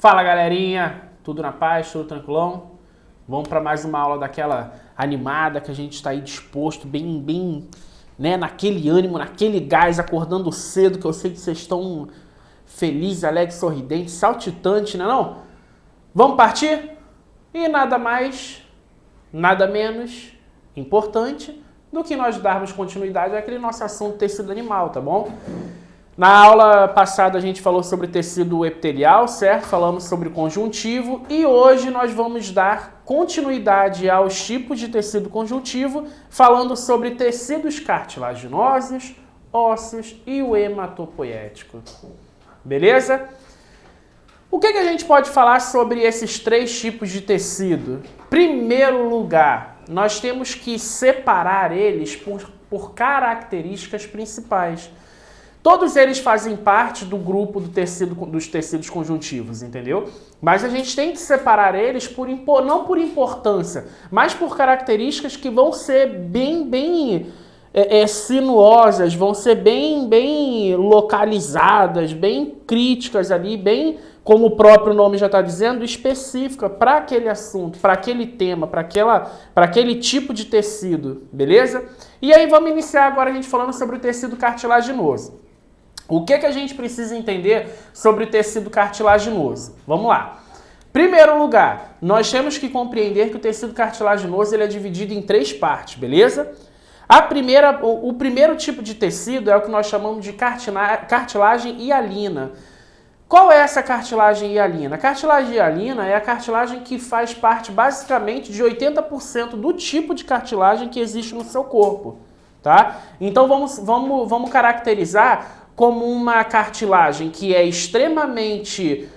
Fala galerinha, tudo na paz, tudo tranquilão? Vamos para mais uma aula daquela animada que a gente está aí disposto, bem, né, naquele ânimo, naquele gás, acordando cedo, que eu sei que vocês estão felizes, alegres, sorridentes, saltitantes, né não? Vamos partir? E nada mais, nada menos importante do que nós darmos continuidade àquele nosso assunto tecido animal, tá bom? Na aula passada a gente falou sobre tecido epitelial, certo? Falamos sobre conjuntivo e hoje nós vamos dar continuidade aos tipos de tecido conjuntivo, falando sobre tecidos cartilaginosos, ósseos e o hematopoético. Beleza? O que a gente pode falar sobre esses três tipos de tecido? Primeiro lugar, nós temos que separar eles por características principais. Todos eles fazem parte do grupo dos tecidos conjuntivos, entendeu? Mas a gente tem que separar eles não por importância, mas por características que vão ser bem sinuosas, vão ser bem localizadas, bem críticas ali, bem, como o próprio nome já está dizendo, específica para aquele assunto, para aquele tema, para aquele tipo de tecido, beleza? E aí vamos iniciar agora a gente falando sobre o tecido cartilaginoso. O que a gente precisa entender sobre o tecido cartilaginoso? Vamos lá. Primeiro lugar, nós temos que compreender que o tecido cartilaginoso ele é dividido em três partes, beleza? O primeiro tipo de tecido é o que nós chamamos de cartilagem hialina. Qual é essa cartilagem hialina? A cartilagem hialina é a cartilagem que faz parte basicamente de 80% do tipo de cartilagem que existe no seu corpo, tá? Então vamos caracterizar como uma cartilagem que é extremamente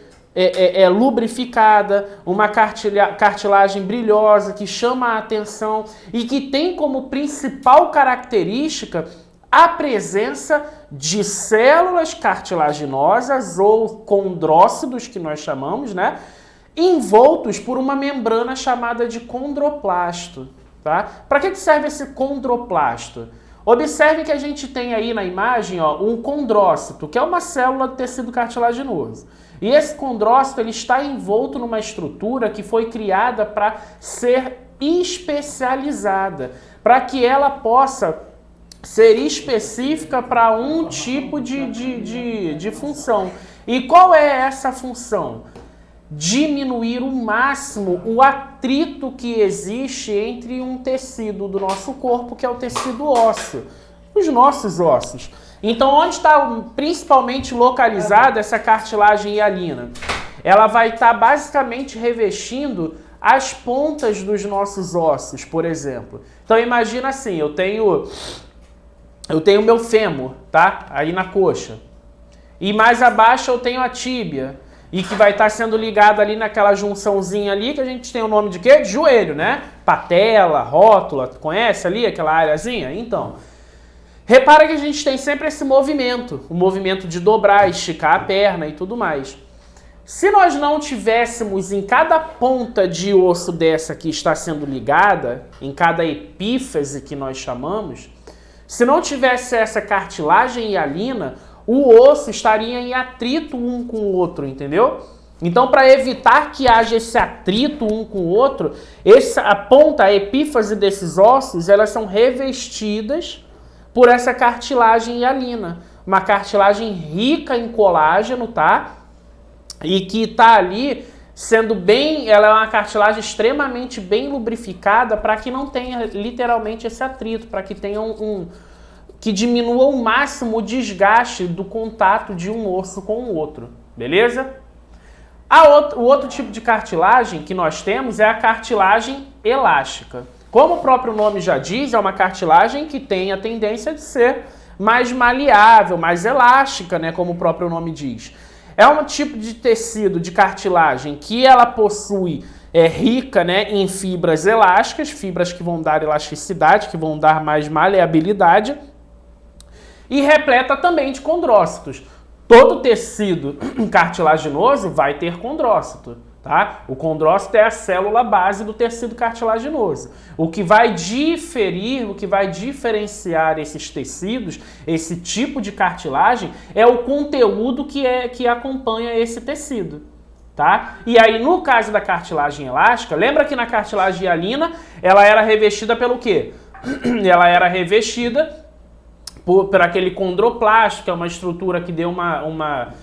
lubrificada, uma cartilagem brilhosa que chama a atenção e que tem como principal característica a presença de células cartilaginosas ou condrócitos, que nós chamamos, né? Envoltos por uma membrana chamada de condroplasto. Tá? Para que serve esse condroplasto? Observe que a gente tem aí na imagem um condrócito, que é uma célula do tecido cartilaginoso. E esse condrócito ele está envolto numa estrutura que foi criada para ser especializada, para que ela possa ser específica para um tipo de função. E qual é essa função? Diminuir o máximo o atrito que existe entre um tecido do nosso corpo, que é o tecido ósseo, os nossos ossos. Então, onde está principalmente localizada essa cartilagem hialina? Ela vai estar basicamente revestindo as pontas dos nossos ossos, por exemplo. Então, imagina assim, eu tenho meu fêmur, tá? Aí na coxa. E mais abaixo eu tenho a tíbia. E que vai estar sendo ligado ali naquela junçãozinha ali, que a gente tem o nome de quê? De joelho, né? Patela, rótula, conhece ali aquela áreazinha? Então, repara que a gente tem sempre esse movimento, o movimento de dobrar, esticar a perna e tudo mais. Se nós não tivéssemos em cada ponta de osso dessa que está sendo ligada, em cada epífise que nós chamamos, se não tivesse essa cartilagem hialina, o osso estaria em atrito um com o outro, entendeu? Então, para evitar que haja esse atrito um com o outro, a ponta, a epífise desses ossos, elas são revestidas por essa cartilagem hialina. Uma cartilagem rica em colágeno, tá? E que está ali sendo ela é uma cartilagem extremamente bem lubrificada para que não tenha literalmente esse atrito, para que tenha que diminua ao máximo o desgaste do contato de um osso com o outro, beleza? O outro tipo de cartilagem que nós temos é a cartilagem elástica. Como o próprio nome já diz, é uma cartilagem que tem a tendência de ser mais maleável, mais elástica, né, como o próprio nome diz. É um tipo de tecido de cartilagem que ela possui rica, né, em fibras elásticas, fibras que vão dar elasticidade, que vão dar mais maleabilidade, e repleta também de condrócitos. Todo tecido cartilaginoso vai ter condrócito, tá? O condrócito é a célula base do tecido cartilaginoso. O que vai diferenciar esses tecidos, esse tipo de cartilagem, é o conteúdo que acompanha esse tecido. tá? E aí, no caso da cartilagem elástica, lembra que na cartilagem hialina, ela era revestida pelo quê? Ela era revestida por aquele condroplástico, que é uma estrutura que deu uma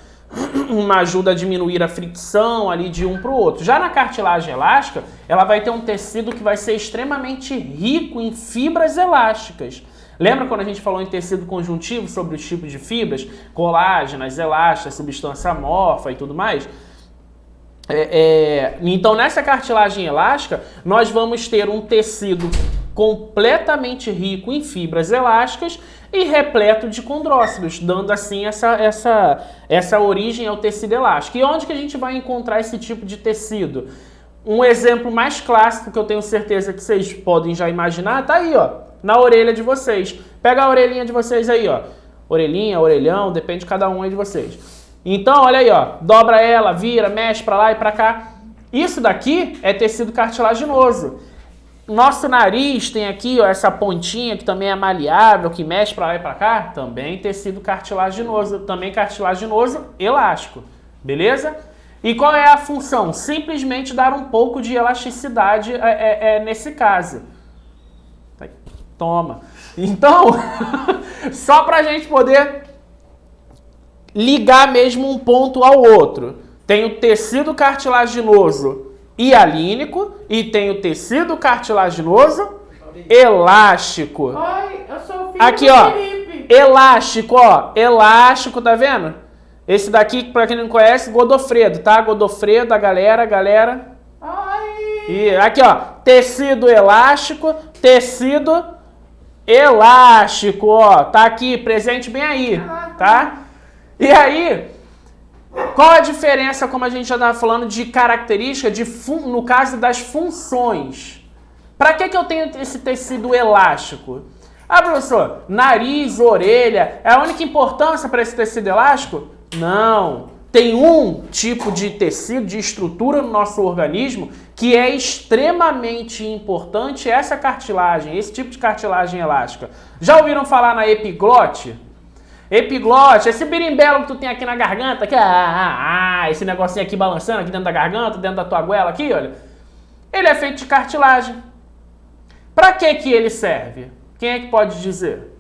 ajuda a diminuir a fricção ali de um para o outro. Já na cartilagem elástica, ela vai ter um tecido que vai ser extremamente rico em fibras elásticas. Lembra quando a gente falou em tecido conjuntivo sobre os tipos de fibras? Colágenas, elásticas, substância amorfa e tudo mais? Então, nessa cartilagem elástica, nós vamos ter um tecido completamente rico em fibras elásticas e repleto de condrócitos, dando assim essa origem ao tecido elástico. E onde que a gente vai encontrar esse tipo de tecido? Um exemplo mais clássico que eu tenho certeza que vocês podem já imaginar, tá aí, ó, na orelha de vocês. Pega a orelhinha de vocês aí, ó. Orelhinha, orelhão, depende de cada um aí de vocês. Então, olha aí, ó, dobra ela, vira, mexe pra lá e pra cá. Isso daqui é tecido cartilaginoso. Nosso nariz tem aqui, ó, essa pontinha que também é maleável, que mexe pra lá e pra cá, também tecido cartilaginoso, também cartilaginoso elástico, beleza? E qual é a função? Simplesmente dar um pouco de elasticidade nesse caso. Toma. Então, só pra gente poder ligar mesmo um ponto ao outro. Tem o tecido cartilaginoso hialínico e tem o tecido cartilaginoso elástico. Oi, eu sou o filho aqui, do ó, Felipe. elástico, ó, elástico, tá vendo? Esse daqui, pra quem não conhece, Godofredo, tá? Godofredo, a galera. Oi. E aqui, ó, tecido elástico, tecido elástico, ó, tá aqui, presente bem aí, tá? E aí, qual a diferença, como a gente já estava falando, de característica, no caso das funções? Para que eu tenho esse tecido elástico? Ah, professor, nariz, orelha, é a única importância para esse tecido elástico? Não. Tem um tipo de tecido, de estrutura no nosso organismo que é extremamente importante, essa cartilagem, esse tipo de cartilagem elástica. Já ouviram falar na epiglote? Epiglote, esse birimbelo que tu tem aqui na garganta, que esse negocinho aqui balançando aqui dentro da garganta, dentro da tua goela aqui, olha. Ele é feito de cartilagem. Para que ele serve? Quem é que pode dizer?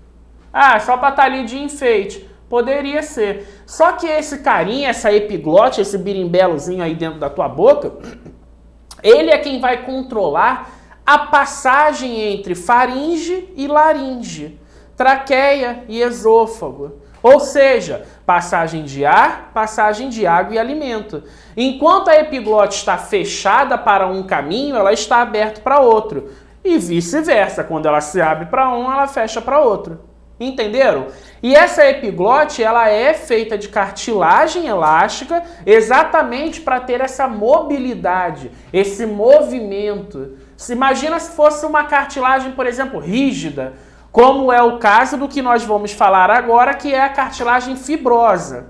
Ah, só para estar ali de enfeite. Poderia ser. Só que esse carinha, essa epiglote, esse birimbelozinho aí dentro da tua boca, ele é quem vai controlar a passagem entre faringe e laringe, traqueia e esôfago. Ou seja, passagem de ar, passagem de água e alimento. Enquanto a epiglote está fechada para um caminho, ela está aberta para outro. E vice-versa, quando ela se abre para um, ela fecha para outro. Entenderam? E essa epiglote, ela é feita de cartilagem elástica exatamente para ter essa mobilidade, esse movimento. Imagina se fosse uma cartilagem, por exemplo, rígida, como é o caso do que nós vamos falar agora, que é a cartilagem fibrosa,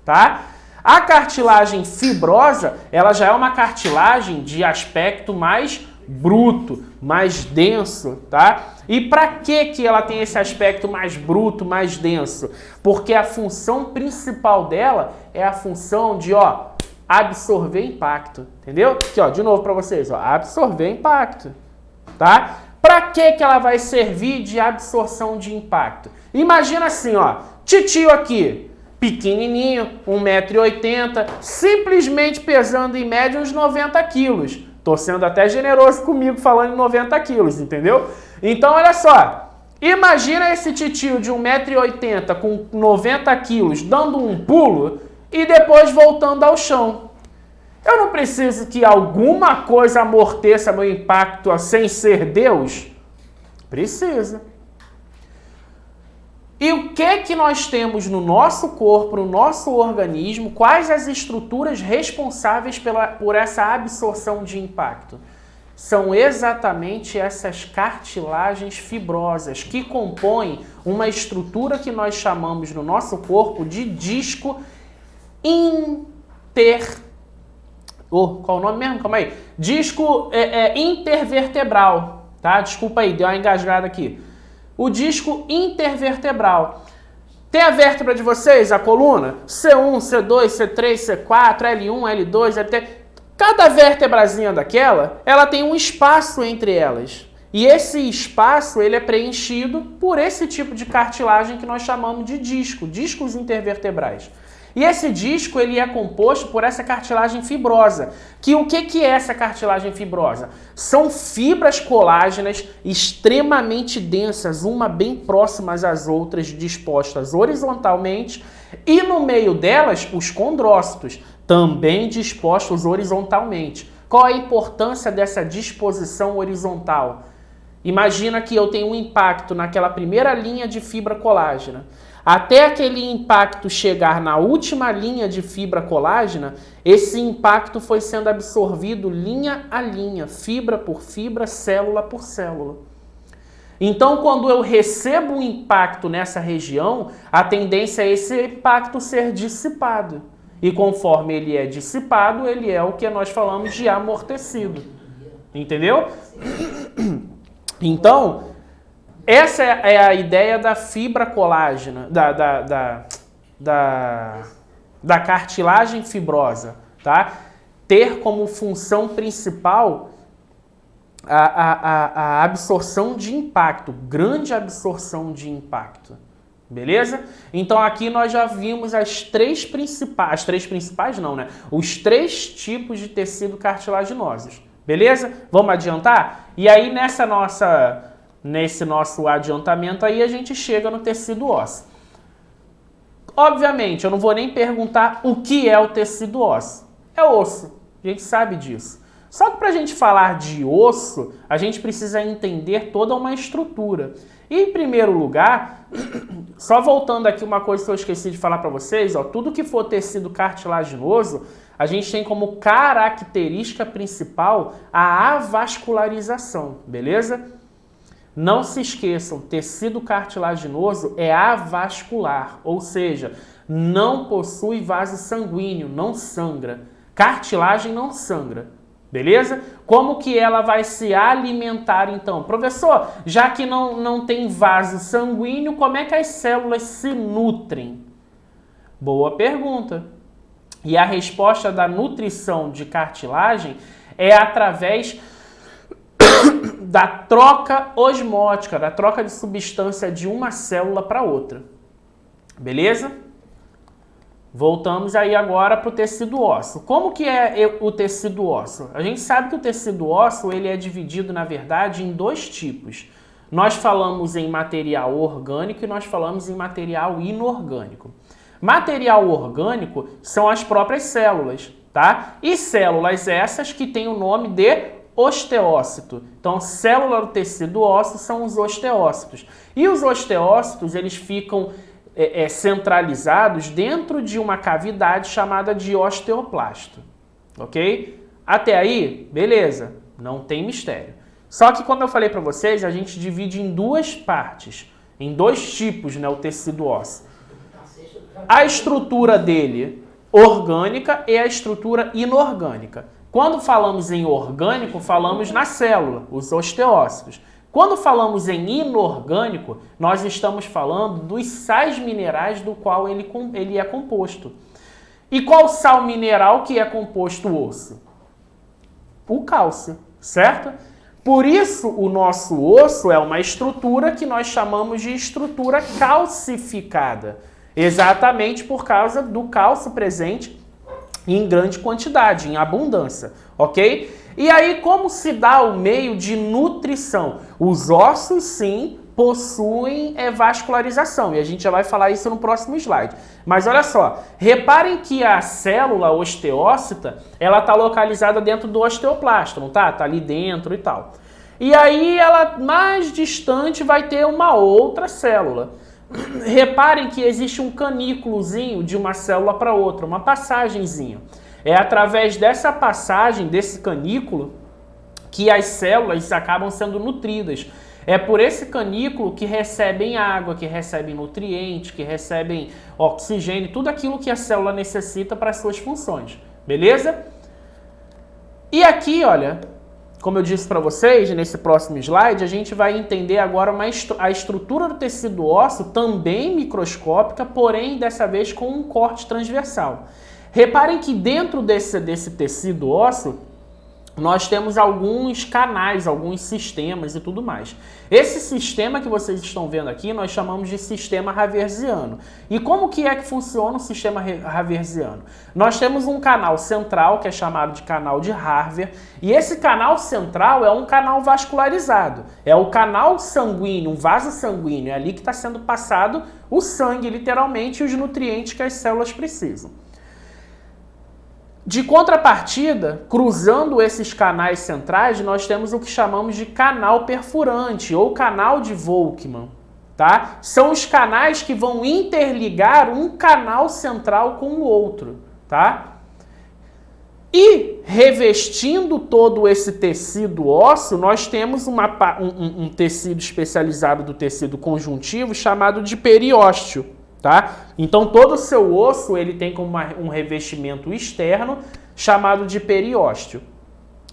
tá? A cartilagem fibrosa, ela já é uma cartilagem de aspecto mais bruto, mais denso, tá? E para que ela tem esse aspecto mais bruto, mais denso? Porque a função principal dela é a função de, ó, absorver impacto, entendeu? Aqui, ó, de novo para vocês, ó, absorver impacto, tá? Para que ela vai servir de absorção de impacto? Imagina assim, ó, titio aqui, pequenininho, 1,80 m, simplesmente pesando em média uns 90 quilos. Tô sendo até generoso comigo falando em 90 quilos, entendeu? Então, olha só, imagina esse titio de 1,80 m com 90 quilos dando um pulo e depois voltando ao chão. Eu não preciso que alguma coisa amorteça meu impacto sem ser Deus? Precisa. E o que nós temos no nosso corpo, no nosso organismo, quais as estruturas responsáveis por essa absorção de impacto? São exatamente essas cartilagens fibrosas que compõem uma estrutura que nós chamamos no nosso corpo de disco qual o nome mesmo? Calma aí. Disco intervertebral, tá? Desculpa aí, deu uma engasgada aqui. O disco intervertebral. Tem a vértebra de vocês, a coluna? C1, C2, C3, C4, L1, L2, L3. Cada vértebrazinha daquela, ela tem um espaço entre elas. E esse espaço ele é preenchido por esse tipo de cartilagem que nós chamamos de disco, discos intervertebrais. E esse disco ele é composto por essa cartilagem fibrosa. O que é essa cartilagem fibrosa? São fibras colágenas extremamente densas, uma bem próximas às outras, dispostas horizontalmente, e no meio delas os condrócitos, também dispostos horizontalmente. Qual a importância dessa disposição horizontal? Imagina que eu tenho um impacto naquela primeira linha de fibra colágena. Até aquele impacto chegar na última linha de fibra colágena, esse impacto foi sendo absorvido linha a linha, fibra por fibra, célula por célula. Então, quando eu recebo um impacto nessa região, a tendência é esse impacto ser dissipado. E conforme ele é dissipado, ele é o que nós falamos de amortecido. Entendeu? Então, essa é a ideia da fibra colágena, da cartilagem fibrosa, tá? Ter como função principal a absorção de impacto, grande absorção de impacto, beleza? Então aqui nós já vimos os três tipos de tecido cartilaginosos, beleza? Vamos adiantar? E aí nesse nosso adiantamento aí a gente chega no tecido ósseo. Obviamente, eu não vou nem perguntar o que é o tecido ósseo. É osso, a gente sabe disso. Só que para a gente falar de osso, a gente precisa entender toda uma estrutura. E em primeiro lugar, só voltando aqui uma coisa que eu esqueci de falar para vocês, ó, tudo que for tecido cartilaginoso, a gente tem como característica principal a avascularização, beleza? Não se esqueçam, tecido cartilaginoso é avascular, ou seja, não possui vaso sanguíneo, não sangra. Cartilagem não sangra, beleza? Como que ela vai se alimentar então? Professor, já que não tem vaso sanguíneo, como é que as células se nutrem? Boa pergunta. E a resposta da nutrição de cartilagem é através da troca osmótica, da troca de substância de uma célula para outra. Beleza? Voltamos aí agora para o tecido ósseo. Como que é o tecido ósseo? A gente sabe que o tecido ósseo ele é dividido, na verdade, em dois tipos. Nós falamos em material orgânico e nós falamos em material inorgânico. Material orgânico são as próprias células, tá? E células essas que têm o nome de osteócito. Então, célula do tecido ósseo são os osteócitos. E os osteócitos, eles ficam centralizados dentro de uma cavidade chamada de osteoplasto. Ok? Até aí, beleza. Não tem mistério. Só que, como eu falei para vocês, a gente divide em duas partes, em dois tipos, né, o tecido ósseo. A estrutura dele orgânica e a estrutura inorgânica. Quando falamos em orgânico, falamos na célula, os osteócitos. Quando falamos em inorgânico, nós estamos falando dos sais minerais do qual ele é composto. E qual sal mineral que é composto o osso? O cálcio, certo? Por isso, o nosso osso é uma estrutura que nós chamamos de estrutura calcificada. Exatamente por causa do cálcio presente em grande quantidade, em abundância, ok? E aí, como se dá o meio de nutrição? Os ossos, sim, possuem vascularização, e a gente já vai falar isso no próximo slide. Mas olha só, reparem que a célula osteócita, ela está localizada dentro do osteoplasto, não tá? Está ali dentro e tal. E aí, ela mais distante vai ter uma outra célula. Reparem que existe um canículozinho de uma célula para outra, uma passagenzinha. É através dessa passagem, desse canículo, que as células acabam sendo nutridas. É por esse canículo que recebem água, que recebem nutrientes, que recebem oxigênio, tudo aquilo que a célula necessita para as suas funções. Beleza? E aqui, olha, como eu disse para vocês, nesse próximo slide, a gente vai entender agora a estrutura do tecido ósseo, também microscópica, porém dessa vez com um corte transversal. Reparem que dentro desse tecido ósseo, nós temos alguns canais, alguns sistemas e tudo mais. Esse sistema que vocês estão vendo aqui, nós chamamos de sistema haversiano. E como que é que funciona o sistema haversiano? Nós temos um canal central, que é chamado de canal de Harver, e esse canal central é um canal vascularizado. É o canal sanguíneo, um vaso sanguíneo, é ali que está sendo passado o sangue, literalmente, e os nutrientes que as células precisam. De contrapartida, cruzando esses canais centrais, nós temos o que chamamos de canal perfurante ou canal de Volkmann, tá? São os canais que vão interligar um canal central com o outro, tá? E revestindo todo esse tecido ósseo, nós temos um tecido especializado do tecido conjuntivo chamado de periósteo. Tá? Então todo o seu osso ele tem como um revestimento externo chamado de periósteo.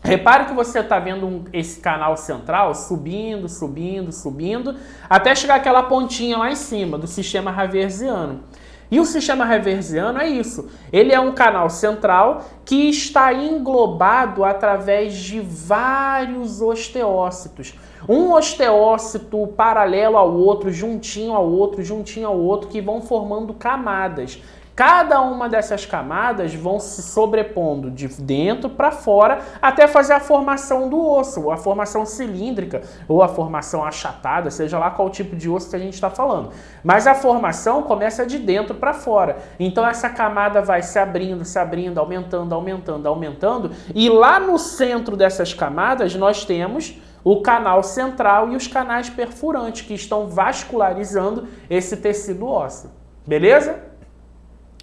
Repare que você está vendo esse canal central subindo, subindo, subindo, até chegar aquela pontinha lá em cima do sistema haversiano. E o sistema haversiano é isso, ele é um canal central que está englobado através de vários osteócitos. Um osteócito paralelo ao outro, juntinho ao outro, que vão formando camadas. Cada uma dessas camadas vão se sobrepondo de dentro para fora até fazer a formação do osso, ou a formação cilíndrica, ou a formação achatada, seja lá qual tipo de osso que a gente está falando. Mas a formação começa de dentro para fora. Então essa camada vai se abrindo, aumentando, aumentando, aumentando. E lá no centro dessas camadas nós temos o canal central e os canais perfurantes que estão vascularizando esse tecido ósseo. Beleza?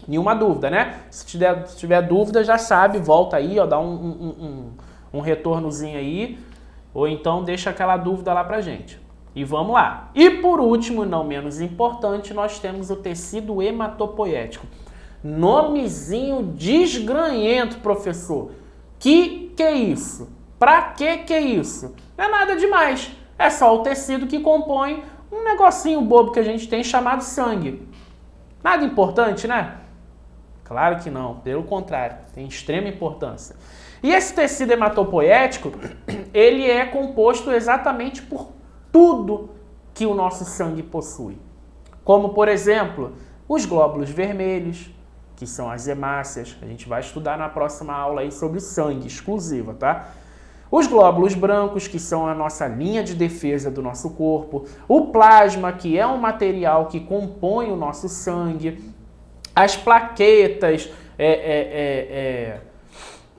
Nenhuma dúvida, né? Se tiver dúvida, já sabe, volta aí, ó, dá um retornozinho aí, ou então deixa aquela dúvida lá pra gente. E vamos lá. E por último, não menos importante, nós temos o tecido hematopoético. Nomezinho desgranhento, professor. Que é isso? Pra que é isso? Não é nada demais. É só o tecido que compõe um negocinho bobo que a gente tem chamado sangue. Nada importante, né? Claro que não, pelo contrário, tem extrema importância. E esse tecido hematopoético, ele é composto exatamente por tudo que o nosso sangue possui. Como, por exemplo, os glóbulos vermelhos, que são as hemácias. A gente vai estudar na próxima aula aí sobre sangue exclusiva, tá? Os glóbulos brancos, que são a nossa linha de defesa do nosso corpo. O plasma, que é um material que compõe o nosso sangue. As plaquetas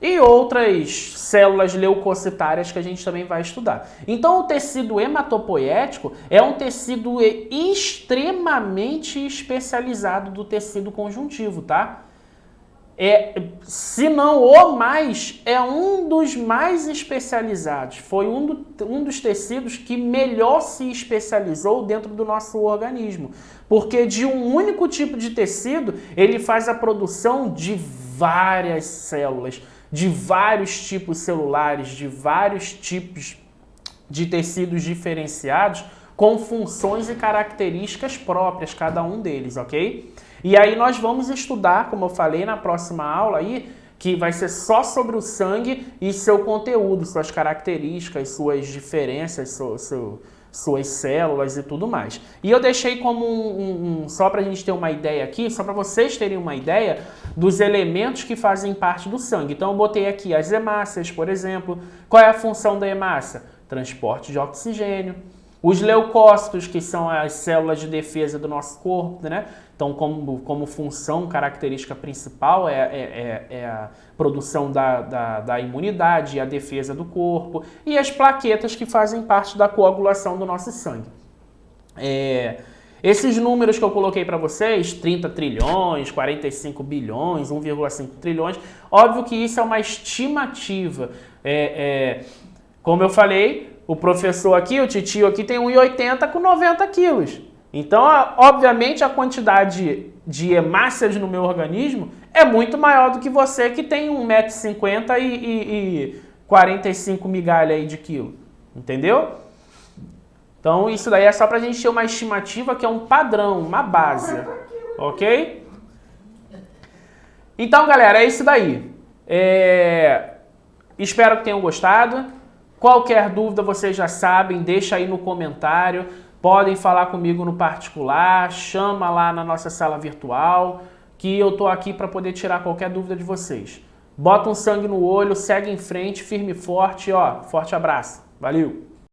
e outras células leucocitárias que a gente também vai estudar. Então, o tecido hematopoético é um tecido extremamente especializado do tecido conjuntivo, tá? Se não o mais, é um dos mais especializados. Foi um dos tecidos que melhor se especializou dentro do nosso organismo. Porque de um único tipo de tecido, ele faz a produção de várias células, de vários tipos celulares, de vários tipos de tecidos diferenciados, com funções e características próprias, cada um deles, ok? E aí nós vamos estudar, como eu falei na próxima aula aí, que vai ser só sobre o sangue e seu conteúdo, suas características, suas diferenças, suas células e tudo mais. E eu deixei como só para a gente ter uma ideia aqui, só para vocês terem uma ideia dos elementos que fazem parte do sangue. Então eu botei aqui as hemácias, por exemplo. Qual é a função da hemácia? Transporte de oxigênio. Os leucócitos, que são as células de defesa do nosso corpo, né? Então, como função, característica principal é a produção da imunidade e a defesa do corpo. E as plaquetas, que fazem parte da coagulação do nosso sangue. Esses números que eu coloquei para vocês, 30 trilhões, 45 bilhões, 1,5 trilhões, óbvio que isso é uma estimativa. Como eu falei, o professor aqui, o titio aqui, tem 1,80 com 90 quilos. Então, obviamente, a quantidade de hemácias no meu organismo é muito maior do que você que tem 1,50 m e 45 migalhas aí de quilo. Entendeu? Então isso daí é só pra gente ter uma estimativa que é um padrão, uma base. Ok? Então, galera, é isso daí. Espero que tenham gostado. Qualquer dúvida vocês já sabem, deixa aí no comentário. Podem falar comigo no particular, chama lá na nossa sala virtual, que eu tô aqui para poder tirar qualquer dúvida de vocês. Bota um sangue no olho, segue em frente, firme e forte, ó. Forte abraço. Valeu!